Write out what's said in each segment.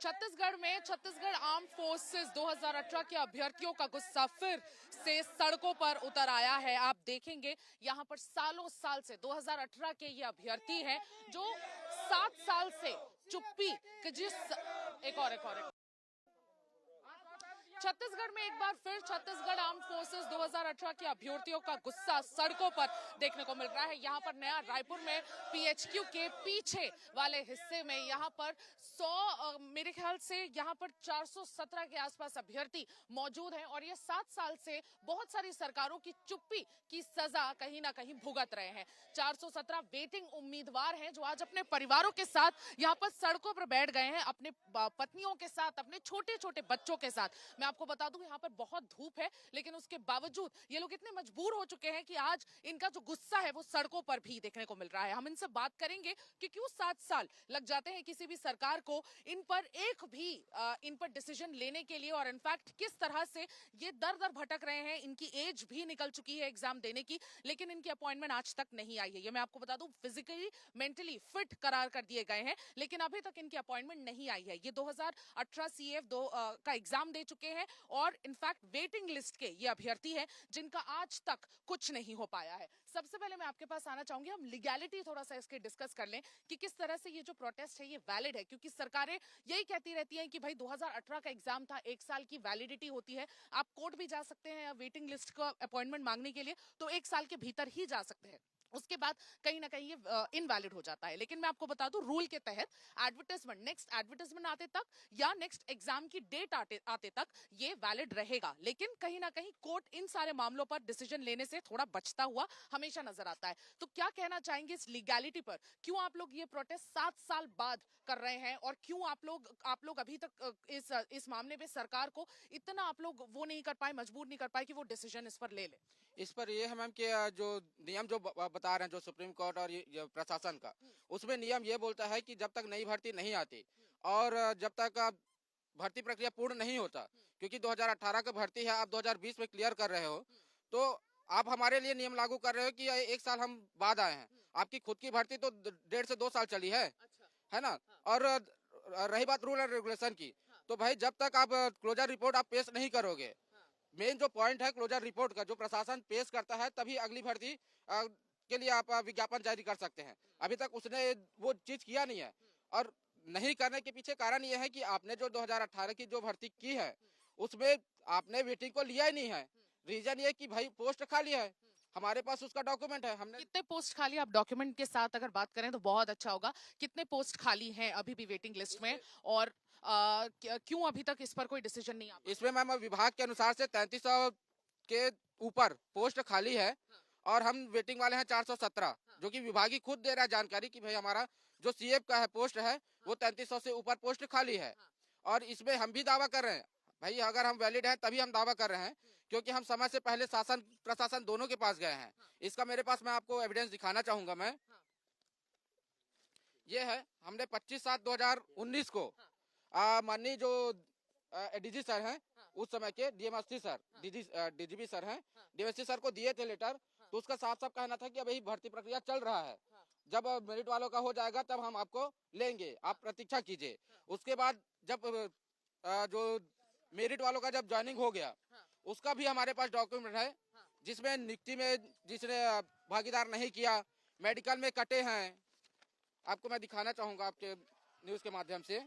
Chhattisgarh arm forces 2018 के अभ्यर्थियों का गुस्सा फिर से सड़कों पर उतर आया है। आप देखेंगे यहाँ पर सालों साल से 2018 के ये अभ्यर्थी हैं जो 7 साल से चुप्पी एक और छत्तीसगढ़ में एक बार फिर छत्तीसगढ़ आर्म फोर्सेस 2018 के अभ्यर्थियों का गुस्सा सड़कों पर देखने को मिल रहा है। यहाँ पर नया रायपुर में पीएचक्यू के पीछे वाले हिस्से में यहाँ पर 100 मेरे ख्याल से यहाँ पर 417 के आसपास अभ्यर्थी मौजूद हैं और ये 7 साल से बहुत सारी सरकारों की चुप्पी की सजा कहीं ना कहीं भुगत रहे हैं। 417 वेटिंग उम्मीदवार हैं जो आज अपने परिवारों के साथ यहाँ पर सड़कों पर बैठ गए हैं, अपने पत्नियों के साथ, अपने छोटे छोटे बच्चों के साथ। मैं आपको बता दूं यहाँ पर बहुत धूप है, लेकिन उसके बावजूद ये लोग इतने मजबूर हो चुके हैं कि आज इनका जो गुस्सा है वो सड़कों पर भी देखने को मिल रहा है। हम इनसे बात करेंगे कि क्यों 7 साल लग जाते हैं किसी भी सरकार को इन पर डिसीजन लेने के लिए, और इनफैक्ट किस तरह से ये दर दर भटक रहे हैं। इनकी एज भी निकल चुकी है एग्जाम देने की, लेकिन इनकी अपॉइंटमेंट आज तक नहीं आई है। ये मैं आपको बता दूं फिजिकली मेंटली फिट करार कर दिए गए हैं, लेकिन अभी तक इनकी अपॉइंटमेंट नहीं आई है। ये 2018 सीएफ का एग्जाम दे चुके हैं और इनफैक्ट वेटिंग लिस्ट के ये अभ्यर्थी हैं जिनका आज तक कुछ नहीं हो पाया है। सबसे पहले मैं आपके पास आना चाहूंगी, हम लीगैलिटी थोड़ा सा इसके डिस्कस कर लें कि किस तरह से ये जो प्रोटेस्ट है ये वैलिड है, क्योंकि सरकारें यही कहती रहती हैं कि भाई 2018 का एग्जाम था, 1 साल की वैलिडिटी होती है, आप कोर्ट भी जा सकते हैं वेटिंग लिस्ट का अपॉइंटमेंट मांगने के लिए, तो 1 साल के भीतर ही जा सकते हैं, उसके बाद कहीं ना कहीं ये इनवैलिड हो जाता है। लेकिन मैं आपको बता दूं रूल के तहत एडवर्टाइजमेंट, नेक्स्ट एडवर्टाइजमेंट आते तक या नेक्स्ट एग्जाम की डेट आते तक ये वैलिड रहेगा। लेकिन कहीं ना कहीं कोर्ट इन सारे मामलों पर डिसीजन लेने से थोड़ा बचता हुआ हमेशा नजर आता है। तो क्या कहना चाहेंगे इस लीगैलिटी पर? क्यों आप लोग ये प्रोटेस्ट 7 साल बाद कर रहे हैं और क्यों आप लोग अभी तक इस मामले में सरकार को इतना आप लोग वो नहीं कर पाए, मजबूर नहीं कर पाए कि वो डिसीजन इस पर ले ले? इस पर ये है मैम कि जो नियम जो बता रहे हैं जो सुप्रीम कोर्ट और ये प्रशासन का, उसमें नियम ये बोलता है कि जब तक नई भर्ती नहीं आती और जब तक भर्ती प्रक्रिया पूर्ण नहीं होता, क्योंकि 2018 का भर्ती है आप 2020 में क्लियर कर रहे हो, तो आप हमारे लिए नियम लागू कर रहे हो कि 1 साल हम बाद आए हैं। आपकी खुद की भर्ती तो 1.5 से 2 साल चली है ना। और रही बात रूल एंड रेगुलेशन की, तो भाई जब तक आप क्लोजर रिपोर्ट आप पेश नहीं करोगे, मेन जो पॉइंट है क्लोजर रिपोर्ट का जो प्रशासन पेश करता है, तभी अगली भर्ती के लिए आप विज्ञापन जारी कर सकते हैं। अभी तक उसने वो चीज किया नहीं है, और नहीं करने के पीछे कारण ये है कि आपने जो 2018 की जो भर्ती की है उसमें आपने वेटिंग को लिया ही नहीं है। रीजन ये कि भाई पोस्ट खाली है, हमारे पास उसका डॉक्यूमेंट है। हमने कितने पोस्ट खाली, आप डॉक्यूमेंट के साथ अगर बात करें तो बहुत अच्छा होगा। कितने पोस्ट खाली हैं अभी भी वेटिंग लिस्ट में, और क्यों अभी तक इस पर कोई डिसीजन नहीं आ पाया? इसमें मैम विभाग के अनुसार से 3300 के ऊपर पोस्ट खाली है, और हम वेटिंग वाले हैं 417, जो कि विभाग ही खुद दे रहा है जानकारी कि भाई हमारा जो सीएफ का है पोस्ट है वो 3300 से ऊपर पोस्ट खाली है। और इसमें हम भी दावा कर रहे हैं भाई, अगर हम वैलिड हैं तभी हम दावा कर रहे हैं, क्योंकि हम समय से पहले शासन प्रशासन दोनों के पास गए हैं। इसका मेरे पास मैं आपको एविडेंस दिखाना चाहूंगा। मैं ये है, हमने 25/7/2019 को माननीय जो डीजी सर हैं उस समय के डीएमएससी सर, डीजीपी सर हैं, डीएमएससी सर को दिए थे लेटर। तो उसका साफ साफ कहना था कि अभी भर्ती प्रक्रिया चल रहा है, जब मेरिट वालों का हो जाएगा तब हम आपको लेंगे, आप प्रतीक्षा कीजिए। उसके बाद जब जो मेरिट वालों का जब ज्वाइनिंग हो गया, उसका भी हमारे पास डॉक्यूमेंट है, जिसमें नियुक्ति में जिसने भागीदार नहीं किया, मेडिकल में कटे हैं। आपको मैं दिखाना चाहूंगा आपके न्यूज के माध्यम से।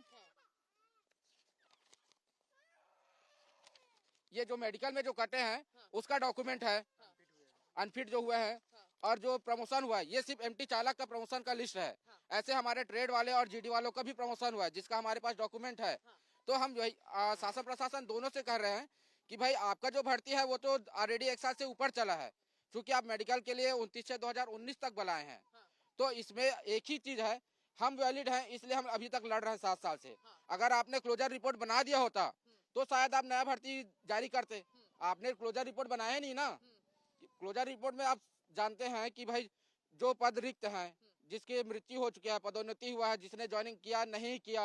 ये जो मेडिकल में जो कटे हैं उसका डॉक्यूमेंट है, अनफिट जो हुए हैं, और जो प्रमोशन हुआ है ये सिर्फ एमटी चालक का प्रमोशन का लिस्ट है। ऐसे हमारे ट्रेड वाले और जीडी वालों का भी प्रमोशन हुआ है, जिसका हमारे पास डॉक्यूमेंट है। तो हम शासन प्रशासन दोनों से कह रहे हैं कि भाई आपका जो भर्ती है वो तो ऑलरेडी 1 साल से ऊपर चला है, क्योंकि आप मेडिकल के लिए 29/6/2019 तक बुलाए हैं। तो इसमें एक ही चीज है, हम वैलिड हैं इसलिए हम अभी तक लड़ रहे हैं 7 साल से। अगर आपने क्लोजर रिपोर्ट बना दिया होता तो शायद आप नया भर्ती जारी करते। आपने क्लोजर रिपोर्ट बनाया नहीं ना। क्लोजर रिपोर्ट में आप जानते हैं कि भाई जो पद रिक्त हैं, जिसकी मृत्यु हो चुकी है, पदोन्नति हुआ है, जिसने ज्वाइनिंग किया नहीं किया,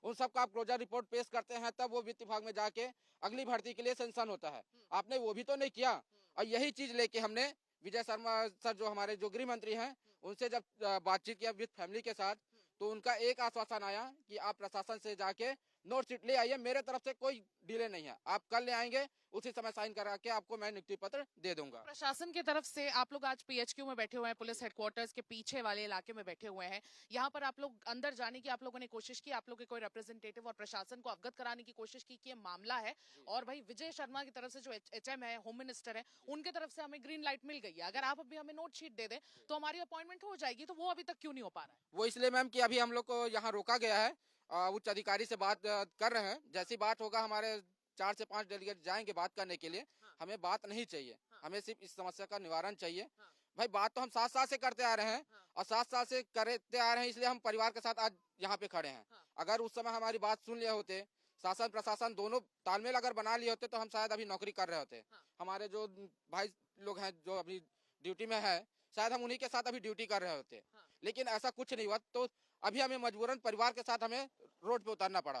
उन सब का आप क्लोजर रिपोर्ट पेश करते हैं, तब वो वित्त विभाग में जाके अगली भर्ती के लिए सेंक्शन होता है। आपने वो भी तो नहीं किया। और यही चीज लेके हमने विजय शर्मा सर जो हमारे जो गृह मंत्री हैं उनसे जब बातचीत किया विद फैमिली के साथ, तो उनका एक आश्वासन आया कि आप प्रशासन से जाके नोट शीट ले आइए, मेरे तरफ से कोई डिले नहीं है। आप कल ले आएंगे, उसी समय साइन करा के आपको मैं नियुक्ति पत्र दे दूंगा। प्रशासन की तरफ से आप लोग आज पीएचक्यू में बैठे हुए हैं, पुलिस हेडक्वार्टर्स के पीछे वाले इलाके में बैठे हुए हैं। यहाँ पर आप लोग अंदर जाने की आप लोगों ने कोशिश की, आप लोग के कोई रिप्रेजेंटेटिव और प्रशासन को अवगत कराने की कोशिश की कि ये मामला है, और भाई विजय शर्मा की तरफ से जो एचएम है, होम मिनिस्टर है, उनके तरफ से हमें ग्रीन लाइट मिल गई है। अगर आप अभी हमें नोट शीट दे दें तो हमारी अपॉइंटमेंट हो जाएगी, तो वो अभी तक क्यों नहीं हो पा रहा है? वो इसलिए मैम कि अभी हम लोग को यहाँ रोका गया है, उच्च अधिकारी से बात कर रहे हैं। जैसी बात होगा, हमारे 4 से 5 डेलीगेट जाएंगे बात करने के लिए। हाँ। हमें बात नहीं चाहिए, हाँ। हमें सिर्फ इस समस्या का निवारण चाहिए। हाँ। भाई बात तो हम 7 साल से करते आ रहे हैं, हाँ। और 7 साल से करते आ रहे हैं, इसलिए हम परिवार के साथ आज यहाँ पे खड़े हैं। हाँ। अगर उस समय हमारी बात सुन लिए होते, शासन प्रशासन दोनों तालमेल अगर बना लिए होते, तो हम शायद अभी नौकरी कर रहे होते। हाँ। हमारे जो भाई लोग हैं जो अभी ड्यूटी में है, शायद हम उन्हीं के साथ अभी ड्यूटी कर रहे होते। हाँ। लेकिन ऐसा कुछ नहीं हुआ, तो अभी हमें मजबूरन परिवार के साथ हमें रोड पे उतरना पड़ा।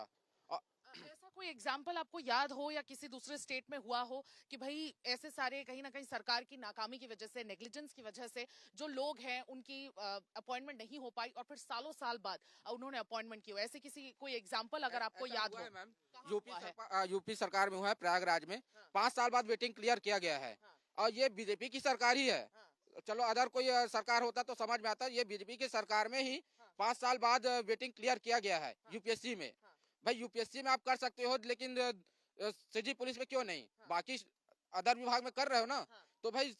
ऐसा कोई एग्जाम्पल आपको याद हो या किसी दूसरे स्टेट में हुआ हो कि भाई ऐसे सारे कहीं ना कहीं सरकार की नाकामी की वजह से, नेग्लिजेंस की वजह से जो लोग हैं उनकी अपॉइंटमेंट नहीं हो पाई और फिर सालों साल बाद उन्होंने अपॉइंटमेंट की हो, ऐसे किसी कोई एग्जाम्पल अगर आपको ऐसा याद हुआ हो? है मैम, कहाँ हुआ है? यूपी सरकार में हुआ है, प्रयागराज में। हाँ। 5 साल बाद वेटिंग क्लियर किया गया है, हाँ। और ये बीजेपी की सरकार ही है। हाँ। चलो अदर कोई सरकार होता तो समझ में आता, ये बीजेपी की सरकार में ही हाँ। 5 साल बाद वेटिंग क्लियर किया गया है हाँ। यूपीएससी में। हाँ। भाई यूपीएससी में आप कर सकते हो, लेकिन सिटी पुलिस में क्यों नहीं? हाँ। बाकी अदर विभाग में कर रहे हो ना, हाँ। तो भाई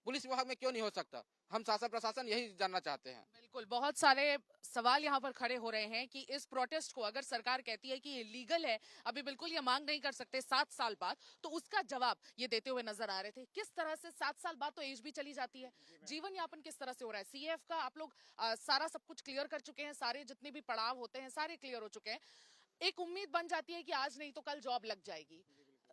पुलिस विभाग में क्यों नहीं हो सकता? हम शासन प्रशासन यही जानना चाहते हैं। बिल्कुल, बहुत सारे सवाल यहाँ पर खड़े हो रहे हैं कि इस प्रोटेस्ट को अगर सरकार कहती है कि ये लीगल है, अभी बिल्कुल ये मांग नहीं कर सकते 7 साल बाद, तो उसका जवाब ये देते हुए नजर आ रहे थे। किस तरह से 7 साल बाद तो एज भी चली जाती है, जीवन यापन किस तरह से हो रहा है? सीएफ का आप लोग सारा सब कुछ क्लियर कर चुके हैं, सारे जितने भी पड़ाव होते हैं सारे क्लियर हो चुके हैं। एक उम्मीद बन जाती है कि आज नहीं तो कल जॉब लग जाएगी,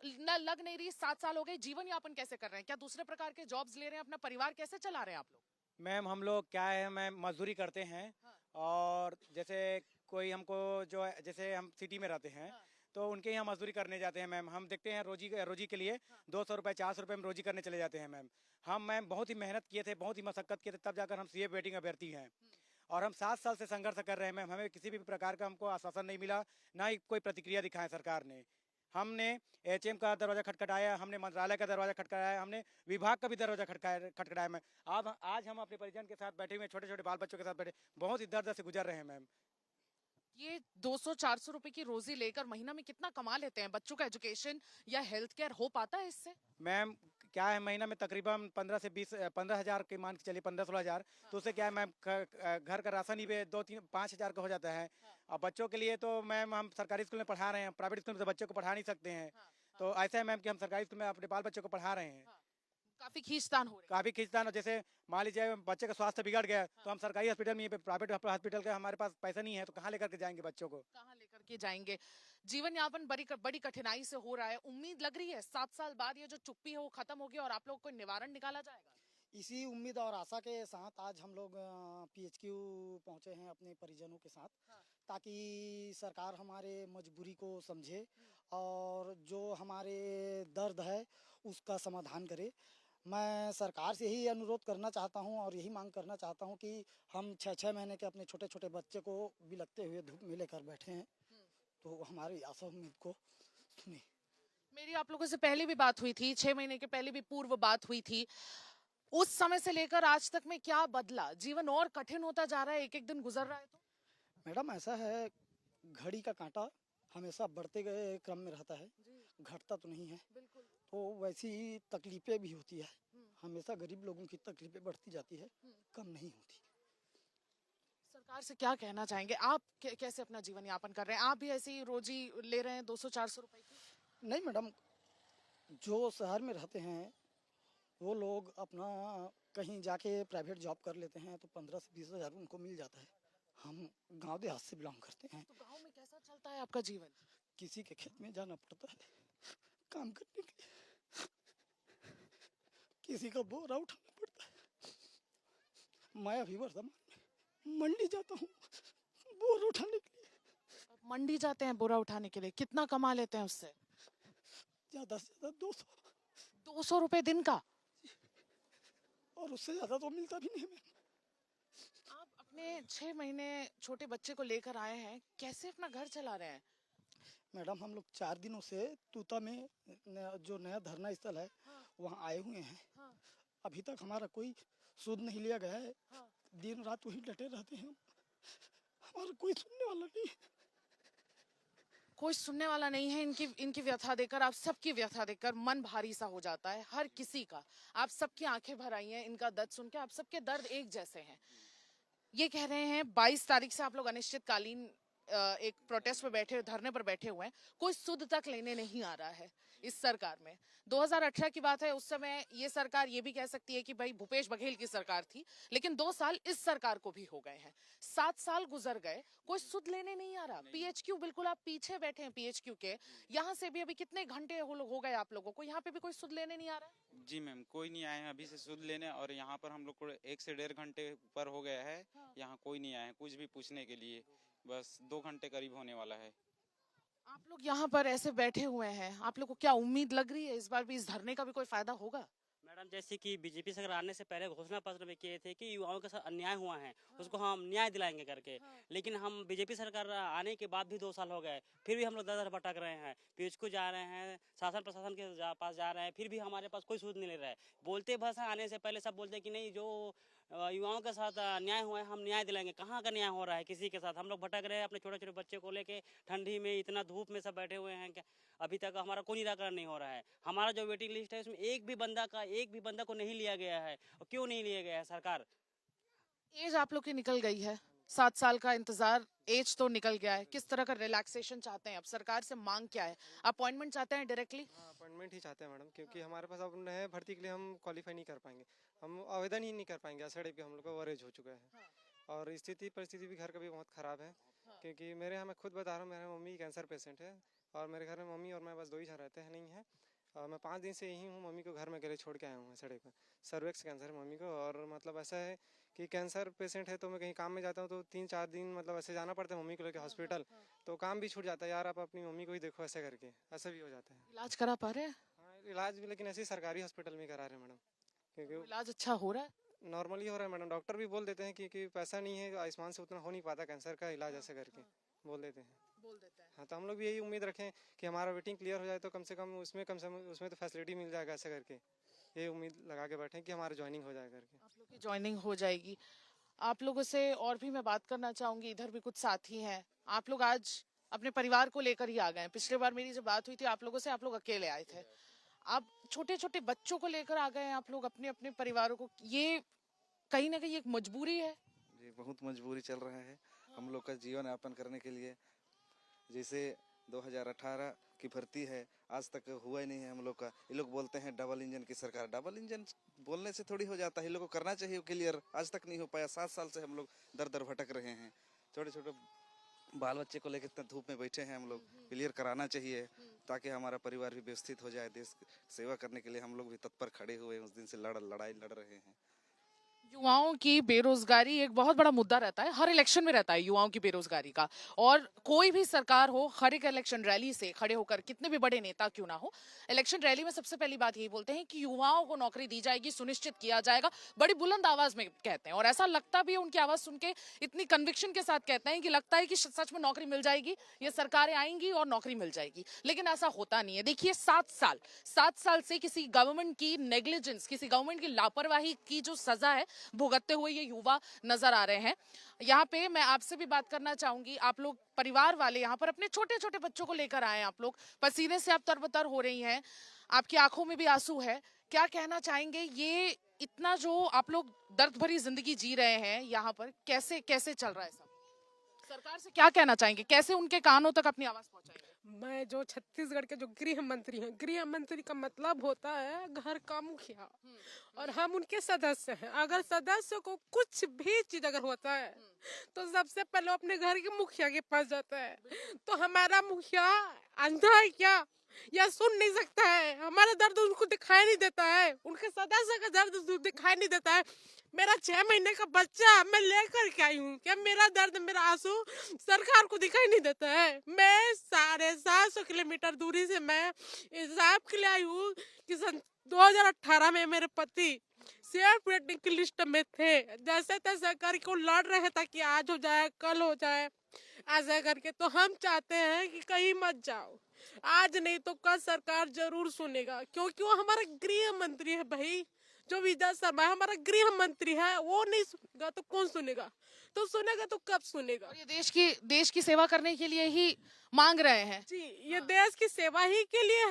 न लग नहीं रही, 7 साल हो गए, जीवन यापन कैसे कर रहे हैं? क्या दूसरे प्रकार के जॉब्स ले रहे हैं? अपना परिवार कैसे चला रहे हैं आप लोग? मैम हम लोग क्या है, मैम मजदूरी करते हैं। हाँ। और जैसे कोई हमको जो है, जैसे हम सिटी में रहते हैं, हाँ। तो उनके यहाँ मजदूरी करने जाते हैं मैम। हम देखते हैं रोजी रोजी के लिए हाँ। 200 रुपये 400 रुपये में रोजी करने चले जाते हैं मैम। हम मैम बहुत ही मेहनत किए थे, बहुत ही मशक्कत किए थे, तब जाकर हम सीए वेटिंग अभ्यर्थी हैं। और हम 7 साल से संघर्ष कर रहे हैं मैम। हमें किसी भी प्रकार का हमको आश्वासन नहीं मिला, ना ही कोई प्रतिक्रिया दिखाए सरकार ने। हमने एचएम का दरवाजा खटखटाया, हमने मंत्रालय का दरवाजा खटखटाया, हमने विभाग का भी दरवाजा खटखटाया मैम। अब आज हम अपने परिजन के साथ बैठे हुए हैं, छोटे छोटे बाल बच्चों के साथ बैठे, बहुत ही दर्द से गुजर रहे हैं मैम। ये 200-400 रुपए की रोजी लेकर महीना में कितना कमा लेते हैं? बच्चों का एजुकेशन या हेल्थ केयर हो पाता है इससे? मैम क्या है, महीना में तकरीबन 15 से 15,000 के मान के चलिए, 15-16 हज़ार। तो उससे क्या है मैम, घर का राशन ही 2-3-5 हज़ार का हो जाता है। और बच्चों के लिए तो मैम हम सरकारी स्कूल में पढ़ा रहे हैं, प्राइवेट स्कूल में तो बच्चों को पढ़ा नहीं सकते हैं। तो ऐसा है मैम कि हम सरकारी स्कूल में अपने बाल बच्चों को पढ़ा रहे हैं। काफी खींचतान हो रही है। काफी खींचतान हो, जैसे मान लीजिए बच्चे का स्वास्थ्य बिगड़ गया, तो हम सरकारी हॉस्पिटल में, प्राइवेट हॉस्पिटल का हमारे पास पैसा नहीं है, तो कहाँ लेकर के जाएंगे बच्चों को? कहाँ लेकर के जाएंगे? जीवन यापन बड़ी कठिनाई से हो रहा है। उम्मीद लग रही है 7 साल बाद ये जो चुप्पी है वो खत्म होगी और आप लोग को निवारण निकाला जाएगा? इसी उम्मीद और आशा के साथ आज हम लोग पीएचक्यू पहुंचे हैं अपने परिजनों के साथ, हाँ। ताकि सरकार हमारे मजबूरी को समझे और जो हमारे दर्द है उसका समाधान करे। मैं सरकार से ही अनुरोध करना चाहता हूं और यही मांग करना चाहता हूं कि हम 6-6 महीने के अपने छोटे छोटे बच्चे को बिलखते हुए धूप में लेकर बैठे हैं, तो हमारी आशा उम्मीद को सुने। मेरी आप लोगों से पहले भी बात हुई थी, 6 महीने के पहले भी पूर्व बात हुई थी। उस समय से लेकर आज तक में क्या बदला? जीवन और कठिन होता जा रहा है, एक एक दिन गुजर रहा है तो? मैडम ऐसा है, घड़ी का कांटा हमेशा बढ़ते गए क्रम में रहता है, घटता तो नहीं है। बिल्कुल। तो वैसी ही तकलीफें भी होती है, हमेशा गरीब लोगों की तकलीफें बढ़ती जाती है, कम नहीं होती। सरकार से क्या कहना चाहेंगे आप? कैसे अपना जीवन यापन कर रहे हैं? आप भी ऐसी ही रोजी ले रहे हैं 200-400 रुपए की? नहीं मैडम, जो शहर में रहते हैं वो लोग अपना कहीं जाके प्राइवेट जॉब कर लेते हैं, तो 15 से 20 हज़ार उनको मिल जाता है। हम गांव देहात से बिलोंग करते हैं। तो गांव में कैसा चलता है आपका जीवन? किसी के खेत में जाना पड़ता है काम करने के लिए, किसी का बोरा उठाना पड़ता है। मैं अभी वर्तमान में मंडी जाता हूँ बोरा उठाने के लिए। आप मंडी जाते हैं बोरा उठाने के लिए, कितना कमा लेते हैं उससे? ज़्यादा से ज़्यादा 200 रुपए दिन का? और उससे ज़्यादा तो मिलता भी नहीं है। आप अपने 6 महीने छोटे बच्चे को लेकर आए हैं, कैसे अपना घर चला रहे हैं? मैडम हम लोग 4 दिनों से तूता में जो नया धरना स्थल है वहाँ आए हुए हैं। अभी तक हमारा कोई सुध नहीं लिया गया है। दिन रात वहीं डटे रहते हैं। हमारा कोई सुनने वाला नहीं है। कोई सुनने वाला नहीं है। इनकी इनकी व्यथा देखकर, आप सबकी व्यथा देखकर मन भारी सा हो जाता है, हर किसी का। आप सबकी आंखें भर आई हैं इनका दर्द सुन के। आप सबके दर्द एक जैसे हैं। ये कह रहे हैं 22 तारीख से आप लोग अनिश्चितकालीन एक प्रोटेस्ट पे बैठे, धरने पर बैठे हुए हैं। कोई सुध तक लेने नहीं आ रहा है इस सरकार में। 2018 की बात है, उस समय ये सरकार ये भी कह सकती है कि भाई भूपेश बघेल की सरकार थी, लेकिन 2 साल इस सरकार को भी हो गए हैं। 7 साल गुजर गए, कोई सुध लेने नहीं आ रहा। पीएचक्यू, बिल्कुल आप पीछे बैठे हैं पीएचक्यू के, यहाँ से भी अभी कितने घंटे हो गए आप लोगों को, यहाँ पे भी कोई सुध लेने नहीं आ रहा है? जी मैम, कोई नहीं आए हैं अभी से सुध लेने, और यहाँ पर हम लोग को 1 से 1.5 घंटे ऊपर हो गया है। यहाँ कोई नहीं आया है कुछ भी पूछने के लिए। बस 2 घंटे करीब होने वाला है। आप लोग यहाँ पर ऐसे बैठे हुए हैं, आप लोग को क्या उम्मीद लग रही है इस बार भी इस धरने का भी कोई फायदा होगा? मैडम, जैसे कि बीजेपी सरकार आने से पहले घोषणा पत्र में किए थे कि युवाओं के साथ अन्याय हुआ है, उसको हम न्याय दिलाएंगे करके। लेकिन हम बीजेपी सरकार आने के बाद भी 2 साल हो गए, फिर भी हम लोग दर दर भटक रहे हैं। पीएचक्यू जा रहे हैं, शासन प्रशासन के पास जा रहे हैं, फिर भी हमारे पास कोई सूद नहीं ले रहा है। बोलते भाषा आने से पहले सब बोलते हैं कि नहीं, जो युवाओं के साथ अन्याय हुआ है हम न्याय दिलाएंगे। कहाँ का न्याय हो रहा है किसी के साथ? हम लोग भटक रहे हैं अपने छोटे छोटे बच्चे को लेके, ठंडी में इतना धूप में सब बैठे हुए हैं। अभी तक हमारा कोई निराकरण नहीं हो रहा है। हमारा जो वेटिंग लिस्ट है उसमें एक भी बंदा को नहीं लिया गया है। और क्यों नहीं लिया गया है? सरकार, एज आप लोग की निकल गई है, 7 साल का इंतजार, एज तो निकल गया है। किस तरह का रिलैक्सेशन चाहते हैं? अब सरकार से मांग क्या है? अपॉइंटमेंट चाहते हैं डायरेक्टली? अपॉइंटमेंट ही चाहते हैं मैडम, क्योंकि हमारे पास अब नए भर्ती के लिए हम क्वालिफाई नहीं कर पाएंगे, हम आवेदन ही नहीं कर पाएंगे। ऐसा कि हम लोग का वरेज हो चुका है। और परिस्थिति भी घर का भी बहुत ख़राब है। क्योंकि मेरे यहाँ, मैं खुद बता रहा हूँ, मेरे मम्मी कैंसर पेशेंट है और मेरे घर में मम्मी और मैं बस 2 ही जन रहते हैं, नहीं है। और मैं 5 दिन से यही हूँ, मम्मी को घर में अकेले छोड़ के आया हूँ सड़क पर। सर्वेक्स कैंसर है मम्मी को, और मतलब ऐसा है कि कैंसर पेशेंट है तो मैं कहीं काम में जाता हूँ तो 3-4 दिन मतलब ऐसे जाना पड़ता है मम्मी को लेकर हॉस्पिटल, तो काम भी छूट जाता है। यार आप अपनी मम्मी को ही देखो, ऐसे करके ऐसा भी हो जाता है। इलाज करा पा रहे हैं? हाँ, इलाज भी लेकिन ऐसे ही सरकारी हॉस्पिटल में करा रहे हैं मैडम, क्योंकि इलाज अच्छा हो रहा है? नॉर्मली हो रहा है मैडम। डॉक्टर भी बोल देते हैं कि पैसा नहीं है, आयुष्मान से उतना हो नहीं पाता कैंसर का इलाज, ऐसे करके बोल देते हैं। हाँ, तो हम लोग भी यही उम्मीद रखें कि हमारा वेटिंग क्लियर हो जाए तो कम से कम उसमें तो फैसिलिटी मिल जाएगा, ऐसे करके ये उम्मीद लगा के बैठे कि हमारा ज्वाइनिंग हो जाए करके। आप लोग की ज्वाइनिंग हो जाएगी। आप लोगों से और भी मैं बात करना चाहूंगी, इधर भी कुछ साथी हैं। आप लोग आज अपने परिवार को लेकर ही आ गए हैं। पिछले बार मेरी जब बात हुई थी आप लोगों से, आप लोग अकेले आए थे। आप छोटे छोटे बच्चों को लेकर आ गए हैं आप लोग, अपने अपने परिवारों को। ये कहीं ना कहीं एक मजबूरी है? जी, बहुत मजबूरी चल रहा है हम लोग का जीवन यापन करने के लिए। जैसे 2018 की भर्ती है, आज तक हुआ ही नहीं है हम लोग का। ये लोग बोलते हैं डबल इंजन की सरकार। डबल इंजन बोलने से थोड़ी हो जाता है, ये लोग को करना चाहिए क्लियर। आज तक नहीं हो पाया। 7 साल से हम लोग दर दर भटक रहे हैं। छोटे छोटे बाल बच्चे को लेकर इतना धूप में बैठे हैं हम लोग। क्लियर कराना चाहिए ताकि हमारा परिवार भी व्यवस्थित हो जाए। देश सेवा करने के लिए हम लोग भी तत्पर खड़े हुए हैं। उस दिन से लड़ाई लड़ रहे हैं। युवाओं की बेरोजगारी एक बहुत बड़ा मुद्दा रहता है, हर इलेक्शन में रहता है युवाओं की बेरोजगारी का। और कोई भी सरकार हो, हर एक इलेक्शन रैली से खड़े होकर, कितने भी बड़े नेता क्यों ना हो, इलेक्शन रैली में सबसे पहली बात यही बोलते हैं कि युवाओं को नौकरी दी जाएगी, सुनिश्चित किया जाएगा। बड़ी बुलंद आवाज में कहते हैं, और ऐसा लगता भी है, उनकी आवाज सुन के इतनी कन्विक्शन के साथ कहते हैं कि लगता है कि सच में नौकरी मिल जाएगी, ये सरकारें आएंगी और नौकरी मिल जाएगी। लेकिन ऐसा होता नहीं है। देखिए 7 साल से किसी गवर्नमेंट की नेग्लिजेंस, किसी गवर्नमेंट की लापरवाही की जो सजा है भुगतते हुए ये युवा नजर आ रहे हैं। यहाँ पे मैं आपसे भी बात करना चाहूंगी। आप लोग परिवार वाले यहाँ पर अपने छोटे छोटे बच्चों को लेकर आए हैं। आप लोग पसीने से आप तरबतर हो रही हैं, आपकी आंखों में भी आंसू है। क्या कहना चाहेंगे? ये इतना जो आप लोग दर्द भरी जिंदगी जी रहे हैं यहाँ पर, कैसे कैसे चल रहा है सब? सरकार से क्या कहना चाहेंगे? कैसे उनके कानों तक अपनी आवाज पहुंचाएंगे? मैं जो छत्तीसगढ़ के जो गृह मंत्री हैं, गृह मंत्री का मतलब होता है घर का मुखिया, और हम उनके सदस्य हैं। अगर सदस्य को कुछ भी चीज अगर होता है तो सबसे पहले अपने घर के मुखिया के पास जाता है। तो हमारा मुखिया अंधा है क्या, या सुन नहीं सकता है? हमारा दर्द उनको दिखाई नहीं देता है, उनके सदस्य का दर्द दिखाई नहीं देता है। मेरा 6 महीने का बच्चा मैं लेकर के आई हूँ, क्या मेरा दर्द, मेरा आंसू सरकार को दिखाई नहीं देता है? मैं 750 किलोमीटर दूरी से मैं इंसाफ के लिए आई हूँ कि सन 2018 में मेरे पति सेफ वेटिंग की लिस्ट में थे। जैसे तैसे करके वो लड़ रहे ताकि आज हो जाए, कल हो जाए। ऐसा करके। तो हम चाहते हैं कि कहीं मत जाओ, आज नहीं तो कल सरकार जरूर सुनेगा, क्योंकि वो हमारा गृह मंत्री है भाई। जो विजय शर्मा है हमारा गृह मंत्री है, वो नहीं सुनेगा तो कौन सुनेगा? तो सुनेगा तो कब सुनेगा? और ये देश की सेवा करने के लिए ही मांग रहे हैं। जी, ये देश की सेवा ही के लिए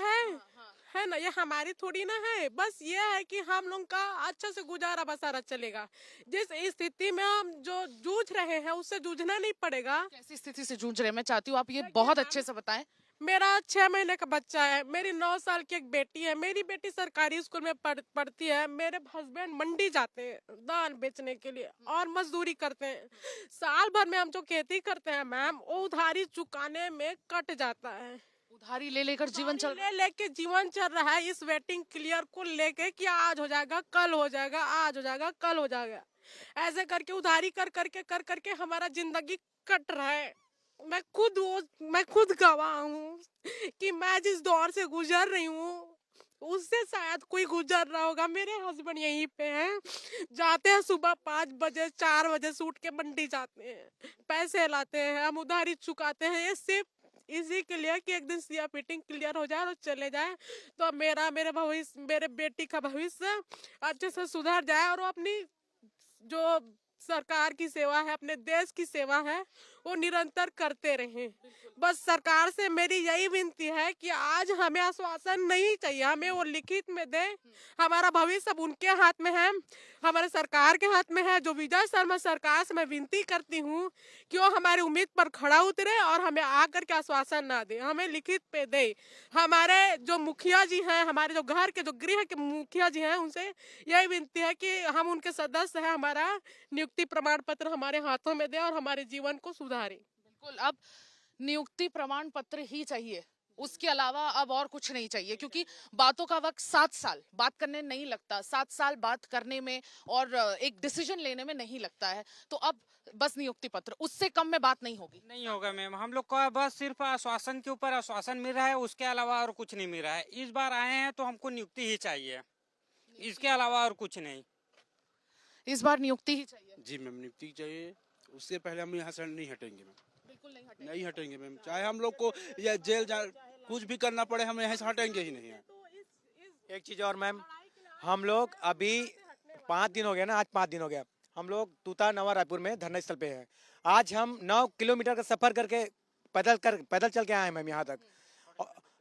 है ना, ये हमारी थोड़ी ना है। बस ये है कि हम लोग का अच्छा से गुजारा बसारा चलेगा। जिस स्थिति में हम जो जूझ रहे हैं उससे जूझना नहीं पड़ेगा। कैसी स्थिति से जूझ रहे हैं, मैं चाहती हूँ आप ये बहुत अच्छे से बताएं। मेरा 6 महीने का बच्चा है, मेरी 9 साल की एक बेटी है, मेरी बेटी सरकारी स्कूल में पढ़ती है, मेरे हस्बैंड मंडी जाते हैं धान बेचने के लिए और मजदूरी करते हैं। साल भर में हम जो खेती करते हैं मैम, वो उधारी चुकाने में कट जाता है। उधारी ले लेकर जीवन चल ले लेके जीवन चल रहा है, इस वेटिंग क्लियर को लेके कि आज हो जाएगा, कल हो जाएगा, आज हो जाएगा, कल हो जाएगा। ऐसे करके उधारी कर करके हमारा जिंदगी कट रहा है। मैं खुद गवाह हूँ कि मैं जिस दौर से गुजर रही हूँ उससे शायद कोई गुजर रहा होगा। मेरे हस्बैंड यहीं पे हैं, जाते हैं सुबह 5 बजे 4 बजे से उठ के मंडी जाते हैं, पैसे लाते हैं, हम उधारी चुकाते हैं। ये सिर्फ इसी के लिए कि एक दिन सिया फिटिंग क्लियर हो जाए और चले जाए, तो मेरे बेटी का भविष्य अच्छे से सुधर जाए और वो अपनी जो सरकार की सेवा है, अपने देश की सेवा है, वो निरंतर करते रहें। बस सरकार से मेरी यही विनती है कि आज हमें आश्वासन नहीं चाहिए, हमें वो लिखित में दे। हमारा भविष्य अब उनके हाथ में है, हमारे सरकार के हाथ में है। जो विजय शर्मा सरकार से मैं विनती करती हूँ कि वो हमारी उम्मीद पर खड़ा उतरे और हमें आकर के आश्वासन ना दे, हमें लिखित पे दे। हमारे जो मुखिया जी हैं, हमारे जो घर के जो गृह के मुखिया जी हैं, उनसे यही विनती है कि हम उनके सदस्य हैं, हमारा नियुक्ति प्रमाण पत्र हमारे हाथों में दे और हमारे जीवन को सुधारे। बिल्कुल, अब नियुक्ति प्रमाण पत्र ही चाहिए, उसके अलावा अब और कुछ नहीं चाहिए, क्योंकि बातों का वक्त 7 साल बात करने नहीं लगता, 7 साल बात करने में और एक डिसीजन लेने में नहीं लगता है। तो अब बस नियुक्ति पत्र, उससे कम में बात नहीं होगी। नहीं होगा मैम, हम लोग का बस सिर्फ आश्वासन के ऊपर आश्वासन मिल रहा है, उसके अलावा और कुछ नहीं मिल रहा है। इस बार आए हैं तो हमको नियुक्ति ही चाहिए, इसके अलावा और कुछ नहीं। इस बार नियुक्ति ही चाहिए। जी मैम, नियुक्ति चाहिए, उससे पहले हम यहाँ से नहीं हटेंगे मैम, बिल्कुल नहीं हटेंगे। नहीं हटेंगे मैम, चाहे हम लोग को या जेल जा कुछ भी करना पड़े, हम यहाँ से हटेंगे ही नहीं। एक चीज और मैम, हम लोग अभी 5 दिन हो गया ना, आज 5 दिन हो गया, हम लोग तूता नवा रायपुर में धरना स्थल पे हैं। आज हम 9 किलोमीटर का सफर करके पैदल चल के आए हैं मैम यहाँ तक।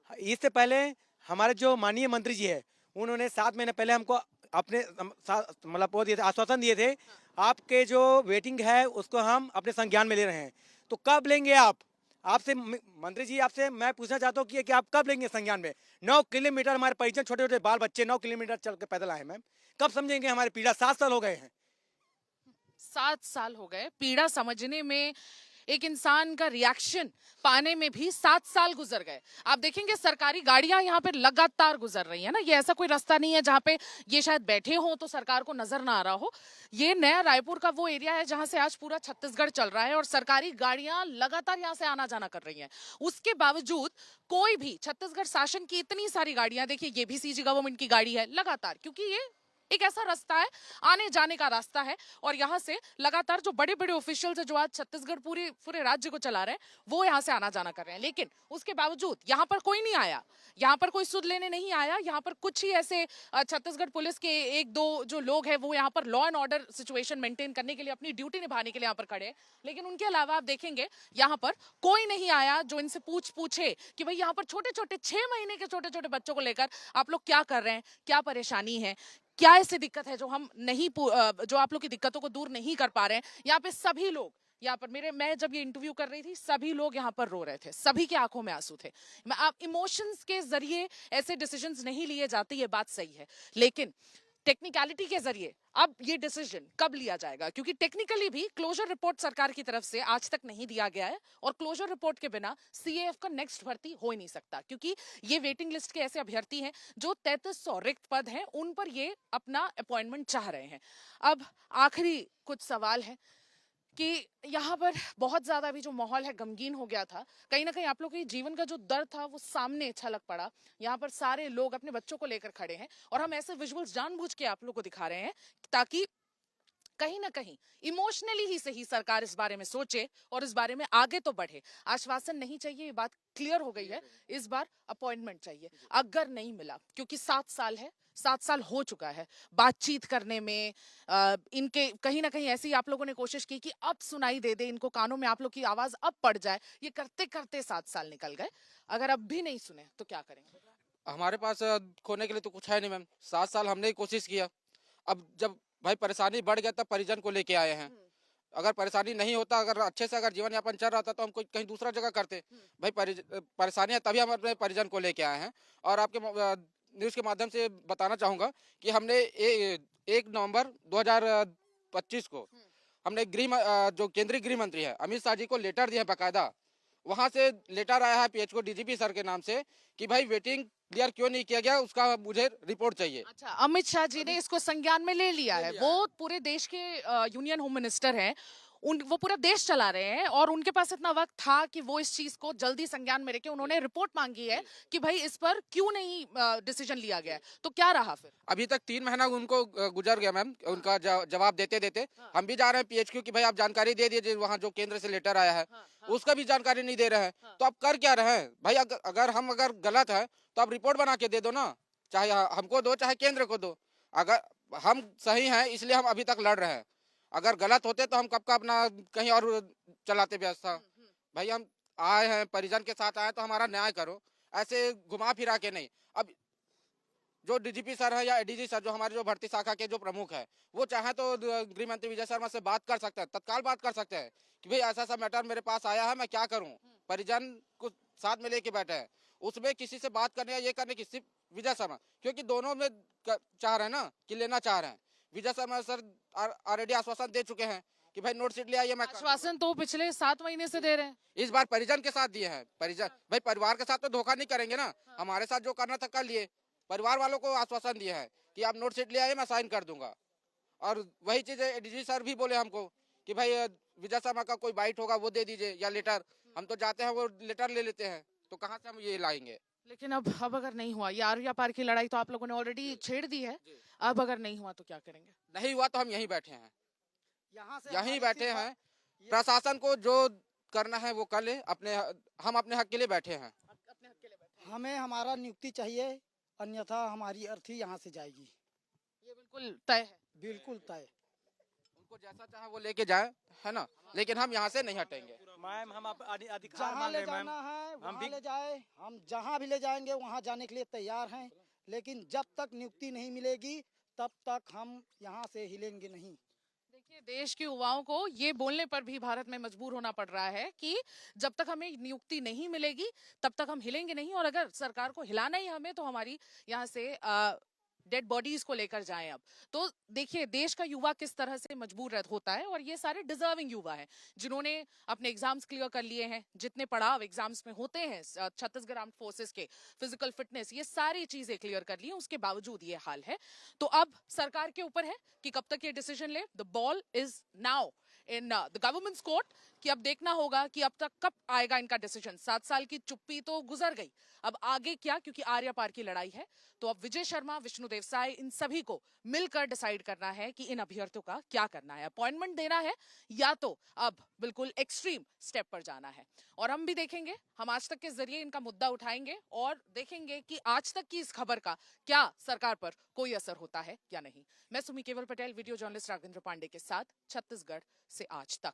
इससे पहले हमारे जो माननीय मंत्री जी है, उन्होंने 7 महीने पहले हमको अपने मतलब वो दिए थे, आश्वासन दिए थे, आपके जो वेटिंग है उसको हम अपने संज्ञान में ले रहे हैं। तो कब लेंगे आप? आपसे मंत्री जी, आपसे मैं पूछना चाहता हूँ कि आप कब लेंगे संज्ञान में? 9 किलोमीटर हमारे परिजन, छोटे छोटे बाल बच्चे 9 किलोमीटर चल के पैदल आए मैम, कब समझेंगे हमारी पीड़ा? 7 साल हो गए हैं। 7 साल हो गए, पीड़ा समझने में, एक इंसान का रिएक्शन पाने में भी 7 साल गुजर गए। आप देखेंगे सरकारी गाड़ियां यहाँ पे लगातार गुजर रही है ना, ये ऐसा कोई रास्ता नहीं है जहाँ पे ये शायद बैठे हो तो सरकार को नजर ना आ रहा हो। ये नया रायपुर का वो एरिया है जहाँ से आज पूरा छत्तीसगढ़ चल रहा है और सरकारी गाड़ियां लगातार यहाँ से आना जाना कर रही हैं। उसके बावजूद कोई भी छत्तीसगढ़ शासन की इतनी सारी गाड़ियां, देखिए ये भी सीजी गवर्नमेंट की गाड़ी है लगातार, क्योंकि ये एक ऐसा रास्ता है, आने जाने का रास्ता है और यहाँ से लगातार जो बड़े बड़े ऑफिशियल्स है जो आज छत्तीसगढ़ पूरे राज्य को चला रहे हैं, वो यहाँ से आना जाना कर रहे हैं। लेकिन उसके बावजूद यहाँ पर कोई नहीं आया, यहाँ पर कोई सुध लेने नहीं आया। यहाँ पर कुछ ही ऐसे छत्तीसगढ़ पुलिस के 1-2 जो लोग हैं वो यहाँ पर law and order situation maintain करने के लिए, अपनी ड्यूटी निभाने के लिए यहाँ पर खड़े हैं। लेकिन उनके अलावा आप देखेंगे यहाँ पर कोई नहीं आया जो इनसे पूछे कि भाई यहाँ पर छोटे छोटे 6 महीने के छोटे छोटे बच्चों को लेकर आप लोग क्या कर रहे हैं, क्या परेशानी है, क्या ऐसी दिक्कत है जो हम नहीं, जो आप लोग की दिक्कतों को दूर नहीं कर पा रहे हैं। यहाँ पे सभी लोग, यहाँ पर मैं जब ये इंटरव्यू कर रही थी, सभी लोग यहाँ पर रो रहे थे, सभी की आंखों में आंसू थे। आप इमोशंस के जरिए ऐसे डिसीजंस नहीं लिए जाते, ये बात सही है, लेकिन टेक्निकलिटी के जरिए अब ये डिसीजन कब लिया जाएगा? क्योंकि टेक्निकली भी क्लोजर रिपोर्ट सरकार की तरफ से आज तक नहीं दिया गया है और क्लोजर रिपोर्ट के बिना सीएएफ का नेक्स्ट भर्ती हो ही नहीं सकता, क्योंकि ये वेटिंग लिस्ट के ऐसे अभ्यर्थी हैं जो 3300 रिक्त पद हैं, उन पर ये अपना अपॉइंटमेंट चाह रहे हैं। अब आखिरी कुछ सवाल है कि यहाँ पर बहुत ज्यादा भी जो माहौल है गमगीन हो गया था, कहीं ना कहीं आप लोग के जीवन का जो दर्द था वो सामने छलक पड़ा। यहाँ पर सारे लोग अपने बच्चों को लेकर खड़े हैं और हम ऐसे विजुअल्स जानबूझ के आप लोग को दिखा रहे हैं ताकि कहीं ना कहीं इमोशनली ही सही सरकार इस बारे में सोचे और इस बारे में आगे तो बढ़े। आश्वासन नहीं चाहिए, ये बात क्लियर हो गई है। इस बार अपॉइंटमेंट चाहिए, अगर नहीं मिला, क्योंकि 7 साल है, 7 साल हो चुका है बातचीत करने में। इनके कहीं ना कहीं ऐसी आप लोगों ने कोशिश की कि अब सुनाई दे दे, इनको कानों में आप लोग की आवाज अब पड़ जाए। ये करते करते 7 साल निकल गए, अगर अब भी नहीं सुने तो क्या करेंगे? हमारे पास खोने के लिए तो कुछ है नहीं मैम। 7 साल हमने ही कोशिश किया। अब जब भाई परेशानी बढ़ गया तब परिजन को लेके आए हैं। अगर परेशानी नहीं होता, अगर अच्छे से अगर जीवन यापन चल रहा था तो हम कोई कहीं दूसरा जगह करते। भाई परेशानियां तभी हम अपने परिजन को लेके आए हैं। और आपके न्यूज के माध्यम से बताना चाहूंगा कि हमने 1 नवंबर 2025 को हमने जो केंद्रीय गृह मंत्री है अमित शाह जी को लेटर दिया है बाकायदा। वहां से लेटर आया है पीएचओ डीजीपी सर के नाम से कि भाई वेटिंग क्लियर क्यों नहीं किया गया, उसका मुझे रिपोर्ट चाहिए। अच्छा, अमित शाह जी ने इसको संज्ञान में ले लिया है। वो पूरे देश के यूनियन होम मिनिस्टर हैं, वो पूरा देश चला रहे हैं और उनके पास इतना वक्त था कि वो इस चीज को जल्दी संज्ञान में लेके उन्होंने रिपोर्ट मांगी है कि भाई इस पर क्यों नहीं डिसीजन लिया गया है। तो क्या रहा फिर? अभी तक 3 महीना उनको गुजर गया मैम, उनका जवाब देते देते। हम भी जा रहे हैं पीएचक्यू की भाई आप जानकारी दे दीजिए, वहाँ जो केंद्र से लेटर आया है उसका भी जानकारी नहीं दे रहे हैं। तो आप कर क्या रहे हैं भाई? अगर गलत है तो आप रिपोर्ट बना के दे दो ना, चाहे हमको दो चाहे केंद्र को दो। अगर हम सही हैं इसलिए हम अभी तक लड़ रहे हैं, अगर गलत होते तो हम कब का अपना कहीं और चलाते व्यवस्था। भाई हम आए हैं, परिजन के साथ आए तो हमारा न्याय करो, ऐसे घुमा फिरा के नहीं। अब जो डीजीपी सर है या एडीजी सर, जो हमारे जो भर्ती शाखा के जो प्रमुख है, वो चाहे तो गृह मंत्री विजय शर्मा से बात कर सकते हैं, तत्काल बात कर सकते हैं कि भाई ऐसा ऐसा मैटर मेरे पास आया है, मैं क्या करूं। परिजन को साथ में लेके बैठे हैं, उसमें किसी से बात करने या ये करने की सिर्फ विजय शर्मा, क्योंकि दोनों में चाह रहे हैं ना कि लेना चाह रहे हैं। विजय शर्मा सर ऑलरेडी आश्वासन दे चुके हैं कि भाई नोट शीट ले आइए। मैं आश्वासन तो पिछले 7 महीने से दे रहे हैं, इस बार परिजन के साथ दिए हैं। परिजन भाई परिवार के साथ तो धोखा नहीं करेंगे ना, हमारे साथ जो करना था कर लिए। परिवार वालों को आश्वासन दिया है कि आप नोट शीट ले आइए, मैं साइन कर दूंगा। और वही चीज एडीजी सर भी बोले हमको कि भाई विजय शर्मा का कोई बाइट होगा वो दे दीजिए या लेटर। हम तो जाते हैं वो लेटर ले लेते हैं, तो कहाँ से हम ये लाएंगे? लेकिन अब अगर नहीं हुआ, ये आर्या पार की लड़ाई तो आप लोगों ने ऑलरेडी छेड़ दी है, अब अगर नहीं हुआ तो क्या करेंगे? नहीं हुआ तो हम यहीं बैठे हैं, यहीं बैठे हैं। ये प्रशासन को जो करना है वो कर ले, हम अपने हक के लिए बैठे हैं। हमें हमारा नियुक्ति चाहिए, अन्यथा हमारी अर्थी यहाँ से जाएगी। ये बिल्कुल तय है। बिल्कुल तय। उनको जैसा चाहे वो लेके जाए, है ना, लेकिन हम यहाँ से नहीं हटेंगे। मैम हम अधिकार जहाँ मांग ले रहे हैं मैम। जाना है हम वहाँ भी ले जाए, हम जहाँ भी ले जाएंगे वहाँ जाने के लिए तैयार हैं, लेकिन जब तक नियुक्ति नहीं मिलेगी तब तक हम यहाँ से हिलेंगे नहीं। देखिए, देश के युवाओं को ये बोलने पर भी भारत में मजबूर होना पड़ रहा है कि जब तक हमें नियुक्ति नहीं मिलेगी तब तक हम हिलेंगे नहीं, और अगर सरकार को हिलाना ही हमें तो हमारी यहाँ से डेड बॉडीज को लेकर जाएं। अब तो देखिए देश का युवा किस तरह से मजबूर होता है, और ये सारे डिजर्विंग युवा हैं जिन्होंने अपने एग्जाम्स क्लियर कर लिए हैं, जितने पड़ाव एग्जाम्स में होते हैं छत्तीसगढ़ आर्म्ड फोर्सेस के, फिजिकल फिटनेस, ये सारी चीजें क्लियर कर ली हैं, उसके बावजूद ये हाल है। तो अब सरकार के ऊपर है कि कब तक ये डिसीजन ले। The ball is now in the governments court, कि अब देखना होगा कि अब तक कब आएगा इनका डिसीजन। 7 साल की चुप्पी तो गुजर गई, अब आगे क्या, क्योंकि आर्या पार की लड़ाई है। तो अब विजय शर्मा, विष्णुदेव साय, इन सभी को मिलकर डिसाइड करना है कि इन अभ्यर्थियों का क्या करना है, अपॉइंटमेंट देना है या तो अब बिल्कुल एक्सट्रीम स्टेप पर जाना है। और हम भी देखेंगे, हम आज तक के जरिए इनका मुद्दा उठाएंगे और देखेंगे कि आज तक की इस खबर का क्या सरकार पर कोई असर होता है या नहीं। मैं सुमी केवल पटेल, वीडियो जर्नलिस्ट राघवेंद्र पांडे के साथ, छत्तीसगढ़ से आज तक।